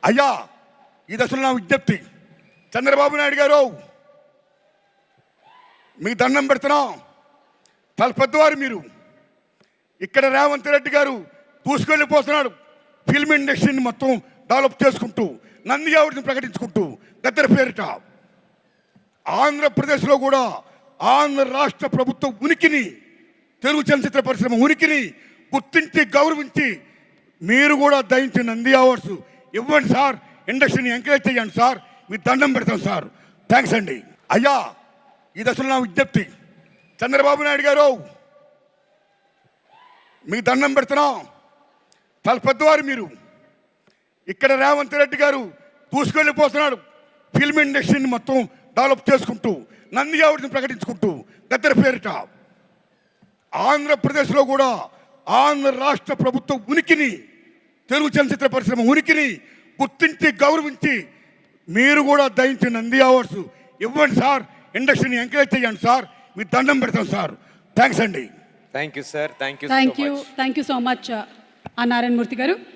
అయ్యా ఈ దశలో నా విజ్ఞప్తి, చంద్రబాబు నాయుడు గారు మీకు దండం పెడుతున్నాం. చాలా పెద్దవారు మీరు. ఇక్కడ రేవంత్ రెడ్డి గారు దూసుకెళ్ళిపోతున్నాడు. ఫిల్మ్ ఇండస్ట్రీని మొత్తం డెవలప్ చేసుకుంటూ, నంది అవార్డుని ప్రకటించుకుంటూ గద్దెర పేరిట ఆంధ్రప్రదేశ్లో కూడా ఆంధ్ర రాష్ట్ర ప్రభుత్వ ఉనికిని, తెలుగు చలనచిత్ర పరిశ్రమ ఉనికిని గుర్తించి గౌరవించి మీరు కూడా దయించి నంది అవార్డ్స్ ఇవ్వండి సార్. ఇండస్ట్రీని ఎంకరేజ్ చేయండి సార్. మీకు దండం పెడతాం సార్. థ్యాంక్స్ అండి. అయ్యా ఈ దశలో నా విజ్ఞప్తి, చంద్రబాబు నాయుడు గారు మీకు దండం పెడుతున్నాం. చాలా పెద్దవారు మీరు. ఇక్కడ రేవంత్ రెడ్డి గారు దూసుకెళ్ళిపోతున్నాడు. ఫిల్మ్ ఇండస్ట్రీని మొత్తం డెవలప్ చేసుకుంటూ, నంది అవార్డుని ప్రకటించుకుంటూ గద్దెర పేరిట ఆంధ్రప్రదేశ్లో కూడా ఆంధ్ర రాష్ట్ర ప్రభుత్వ ఉనికిని, తెలుగు చలనచిత్ర పరిశ్రమ ఉనికిని గుర్తించి గౌరవించి మీరు కూడా దయించి నంది అవార్డ్స్ ఇవ్వండి సార్. ఇండస్ట్రీని ఎంకరేజ్ చేయండి సార్. మీకు దండం పెడతాం సార్. థ్యాంక్స్ అండి. Thank you sir. Thank you so much Narayana Murthy గారు.